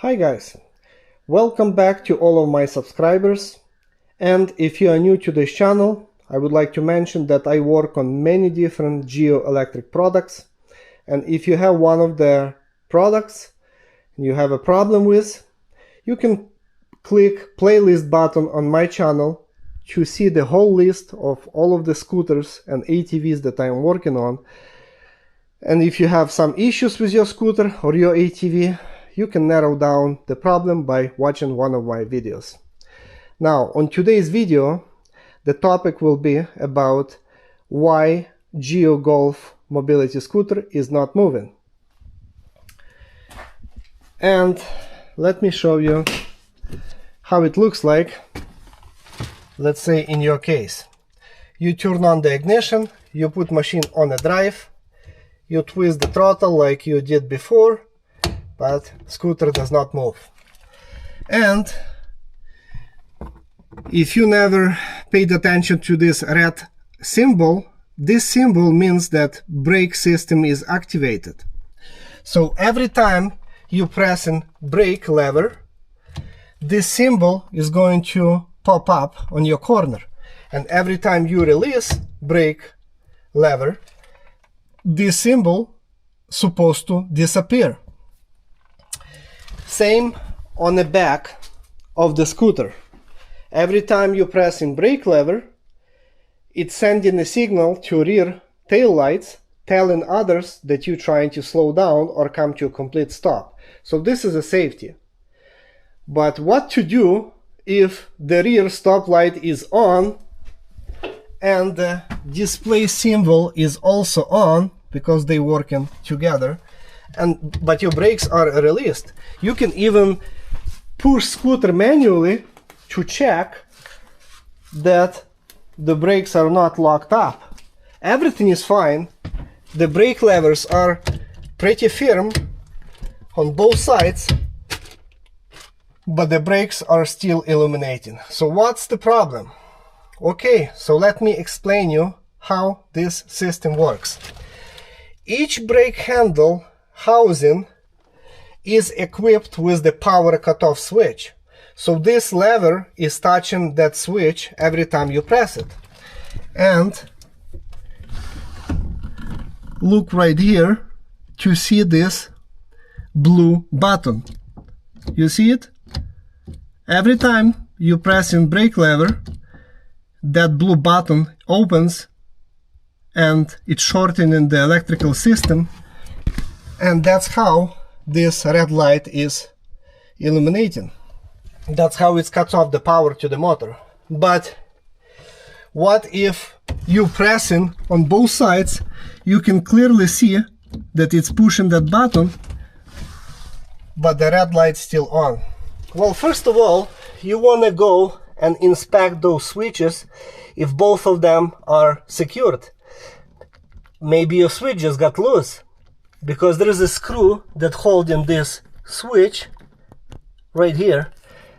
Hi guys, welcome back to all of my subscribers, and if you are new to this channel, I would like to mention that I work on many different Gio electric products, and if you have one of the products you have a problem with, you can click playlist button on my channel to see the whole list of all of the scooters and ATVs that I am working on. And if you have some issues with your scooter or your ATV, you can narrow down the problem by watching one of my videos. Now, on today's video, the topic will be about why Gio Golf mobility scooter is not moving. And let me show you how it looks like. Let's say in your case, you turn on the ignition, you put machine on a drive, you twist the throttle like you did before, but scooter does not move. And if you never paid attention to this red symbol, this symbol means that brake system is activated. So every time you press in brake lever, this symbol is going to pop up on your corner. And every time you release brake lever, this symbol supposed to disappear. Same on the back of the scooter. Every time you press in brake lever, it's sending a signal to rear tail lights telling others that you're trying to slow down or come to a complete stop. So this is a safety. But what to do if the rear stop light is on and the display symbol is also on, because they're working together, but your brakes are released? You can even push scooter manually to check that the brakes are not locked up. Everything is fine. The brake levers are pretty firm on both sides, but the brakes are still illuminating. So what's the problem? Okay, so let me explain you how this system works. Each brake handle housing is equipped with the power cutoff switch. So this lever is touching that switch every time you press it. And look right here to see this blue button. You see it? Every time you press in brake lever, that blue button opens and it's shortening the electrical system, and that's how this red light is illuminating. That's how it cuts off the power to the motor. But what if you pressing on both sides? You can clearly see that it's pushing that button, but the red light's still on. Well, first of all, you want to go and inspect those switches if both of them are secured. Maybe your switch just got loose, because there is a screw that holding this switch right here,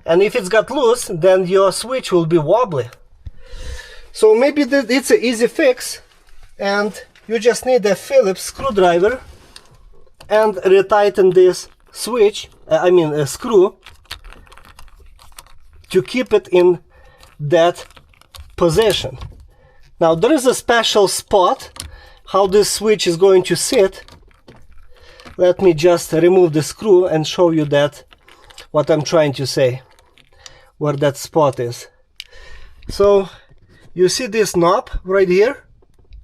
and if it's got loose, then your switch will be wobbly. So maybe it's an easy fix, and you just need a Phillips screwdriver and retighten this switch, a screw, to keep it in that position. Now there is a special spot how this switch is going to sit. Let me just remove the screw and show you that what I'm trying to say, where that spot is. So you see this knob right here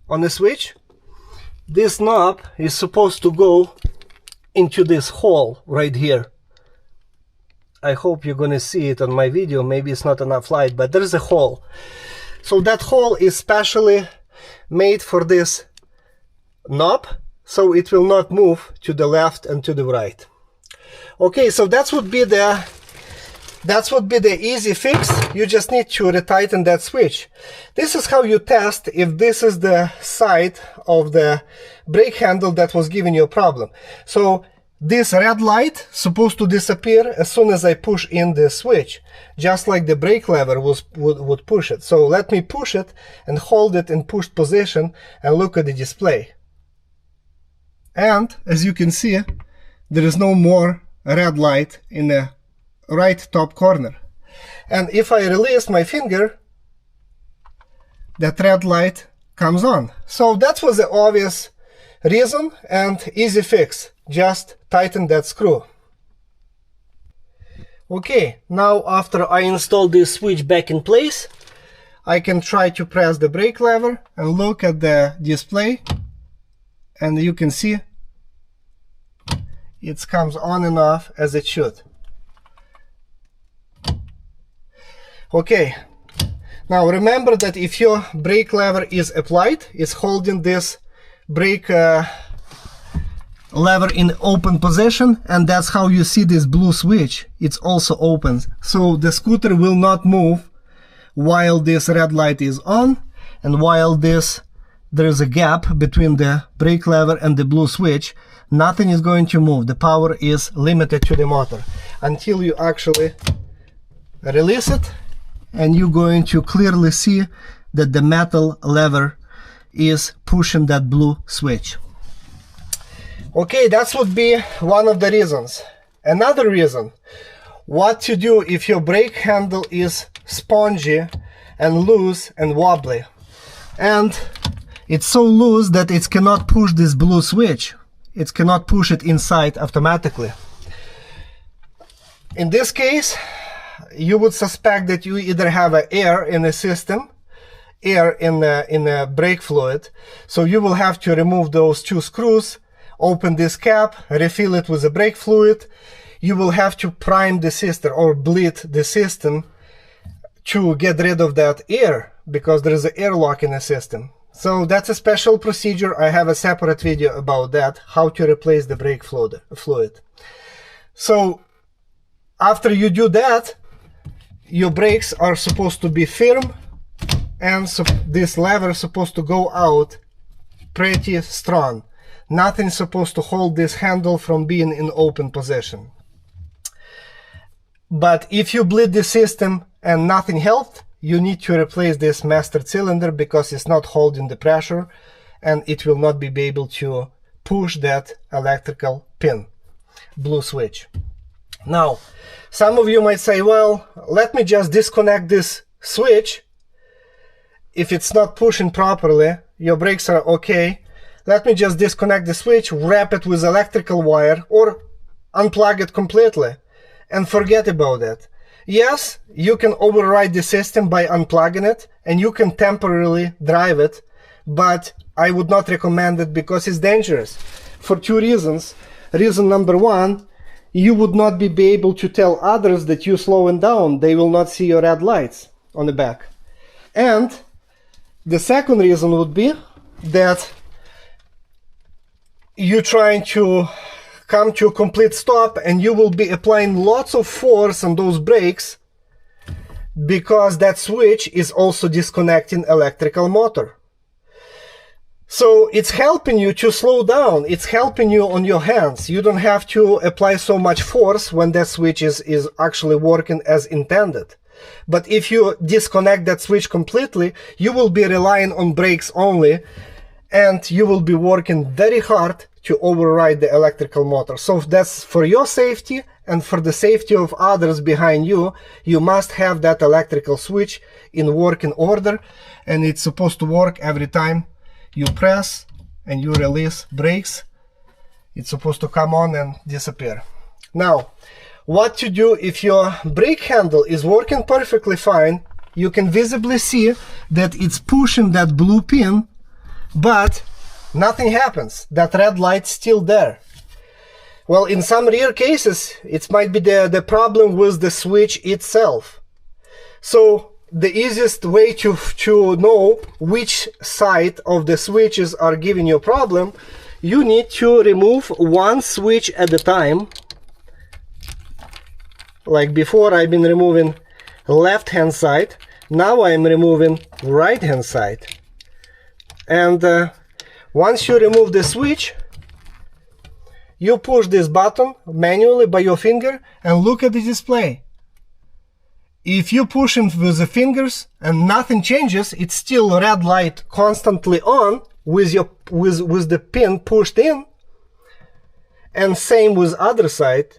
on the switch? This knob is supposed to go into this hole right here. I hope you're gonna see it on my video. Maybe it's not enough light, but there's a hole. So that hole is specially made for this knob, so it will not move to the left and to the right. Okay, so that would be the easy fix. You just need to retighten that switch. This is how you test if this is the side of the brake handle that was giving you a problem. So this red light supposed to disappear as soon as I push in the switch, just like the brake lever would push it. So let me push it and hold it in pushed position and look at the display. And as you can see, there is no more red light in the right top corner. And if I release my finger, that red light comes on. So that was the obvious reason and easy fix. Just tighten that screw. Okay, now after I install this switch back in place, I can try to press the brake lever and look at the display, and you can see it comes on and off as it should. Okay, now remember that if your brake lever is applied, it's holding this brake lever in open position, and that's how you see this blue switch. It's also open, so the scooter will not move while this red light is on, and while there is a gap between the brake lever and the blue switch, nothing is going to move. The power is limited to the motor until you actually release it, and you're going to clearly see that the metal lever is pushing that blue switch. Okay, that would be one of the reasons. Another reason, what to do if your brake handle is spongy and loose and wobbly, and it's so loose that it cannot push this blue switch. It cannot push it inside automatically. In this case, you would suspect that you either have air in the system, air in the brake fluid, so you will have to remove those two screws, open this cap, refill it with the brake fluid. You will have to prime the system or bleed the system to get rid of that air, because there is an air lock in the system. So that's a special procedure. I have a separate video about that, how to replace the brake fluid. So after you do that, your brakes are supposed to be firm, and so this lever is supposed to go out pretty strong. Nothing's supposed to hold this handle from being in open position. But if you bleed the system and nothing helped, you need to replace this master cylinder, because it's not holding the pressure and it will not be able to push that electrical pin, blue switch. Now, some of you might say, well, let me just disconnect this switch. If it's not pushing properly, your brakes are okay, let me just disconnect the switch, wrap it with electrical wire, or unplug it completely and forget about it. Yes, you can override the system by unplugging it, and you can temporarily drive it, but I would not recommend it because it's dangerous for two reasons. Reason number one, you would not be able to tell others that you're slowing down. They will not see your red lights on the back. And the second reason would be that you're trying to come to a complete stop, and you will be applying lots of force on those brakes, because that switch is also disconnecting electrical motor. So it's helping you to slow down, it's helping you on your hands. You don't have to apply so much force when that switch is actually working as intended. But if you disconnect that switch completely, you will be relying on brakes only, and you will be working very hard to override the electrical motor. So that's for your safety and for the safety of others behind you. You must have that electrical switch in working order, and it's supposed to work every time you press and you release brakes. It's supposed to come on and disappear. Now, what to do if your brake handle is working perfectly fine? You can visibly see that it's pushing that blue pin, but nothing happens. That red light's still there. Well, in some rare cases, it might be the problem with the switch itself. So the easiest way to know which side of the switches are giving you a problem, you need to remove one switch at a time. Like before, I've been removing left hand side. Now I'm removing right hand side. And once you remove the switch, you push this button manually by your finger and look at the display. If you push it with the fingers and nothing changes, it's still red light constantly on with the pin pushed in. And same with other side.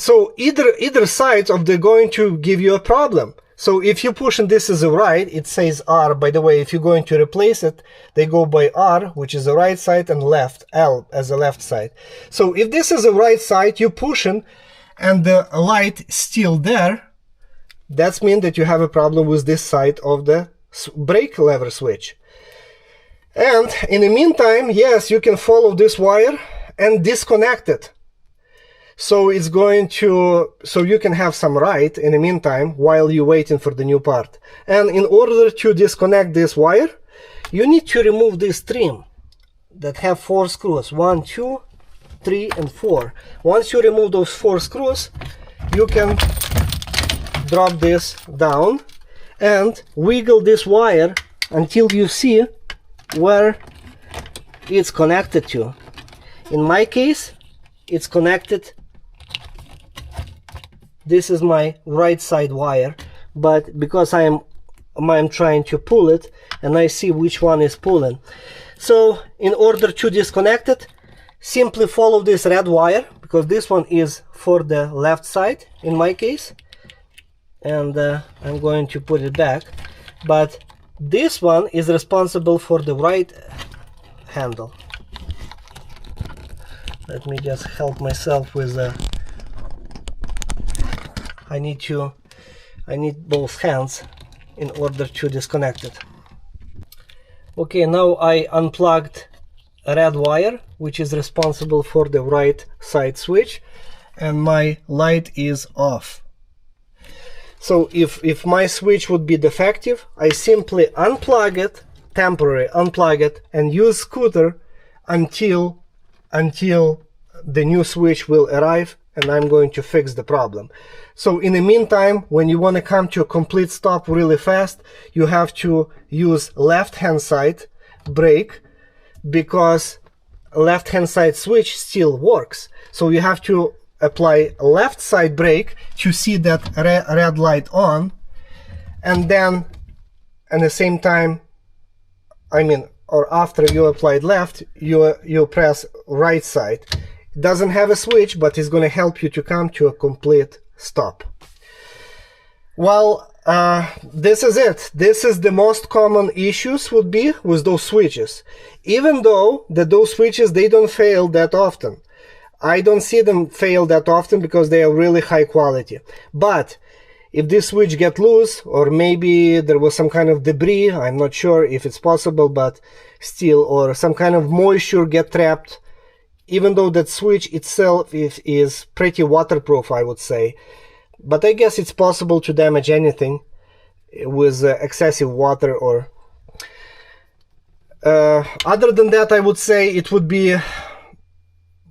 So either side of they're going to give you a problem. So if you push and this is a right, it says R. By the way, if you're going to replace it, they go by R, which is the right side, and left, L as a left side. So if this is a right side, you pushing and the light still there, that means that you have a problem with this side of the brake lever switch. And in the meantime, yes, you can follow this wire and disconnect it. So it's going to, so you can have some light in the meantime while you're waiting for the new part. And in order to disconnect this wire, you need to remove this trim that have 4 screws. 1, 2, 3, and 4. Once you remove those 4 screws, you can drop this down and wiggle this wire until you see where it's connected to. In my case, it's connected. This is my right side wire, but because I'm trying to pull it and I see which one is pulling. So in order to disconnect it, simply follow this red wire, because this one is for the left side in my case, and I'm going to put it back, but this one is responsible for the right handle. Let me just help myself with I need both hands in order to disconnect it. Okay, now I unplugged a red wire, which is responsible for the right side switch, and my light is off. So if my switch would be defective, I simply unplug it, temporarily unplug it, and use scooter until the new switch will arrive, and I'm going to fix the problem. So in the meantime, when you want to come to a complete stop really fast, you have to use left hand side brake, because left hand side switch still works. So you have to apply left side brake to see that red light on, and then at the same time, or after you applied left, you press right side. It doesn't have a switch, but it's going to help you to come to a complete stop. Well, this is it. This is the most common issues would be with those switches. Even though those switches, they don't fail that often. I don't see them fail that often because they are really high quality. But if this switch get loose, or maybe there was some kind of debris, I'm not sure if it's possible, but still, or some kind of moisture get trapped, even though that switch itself is pretty waterproof, I would say. But I guess it's possible to damage anything with excessive water, or other than that, I would say it would be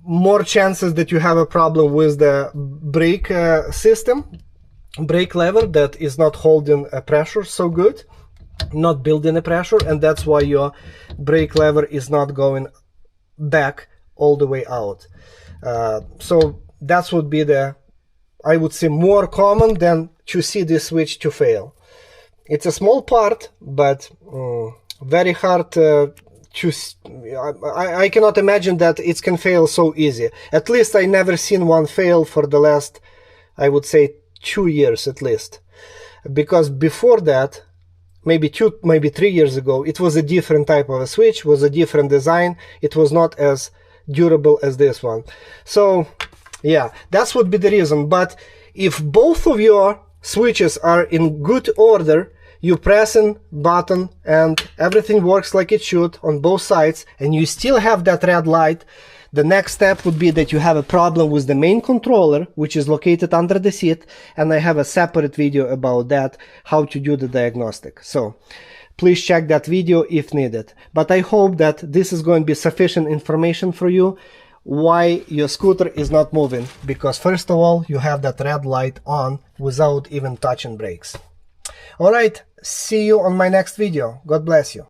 more chances that you have a problem with the brake system, brake lever that is not holding a pressure so good, not building a pressure, and that's why your brake lever is not going back all the way out. So that would be the, I would say, more common than to see this switch to fail. It's a small part, but very hard I cannot imagine that it can fail so easy. At least I never seen one fail for the last, I would say, 2 years at least. Because before that, maybe 3 years ago, it was a different type of a switch, was a different design. It was not as durable as this one. So yeah, that would be the reason. But if both of your switches are in good order, you pressing button and everything works like it should on both sides, and you still have that red light, the next step would be that you have a problem with the main controller, which is located under the seat, and I have a separate video about that, how to do the diagnostic. So please check that video if needed. But I hope that this is going to be sufficient information for you why your scooter is not moving, because first of all, you have that red light on without even touching brakes. Alright, see you on my next video. God bless you.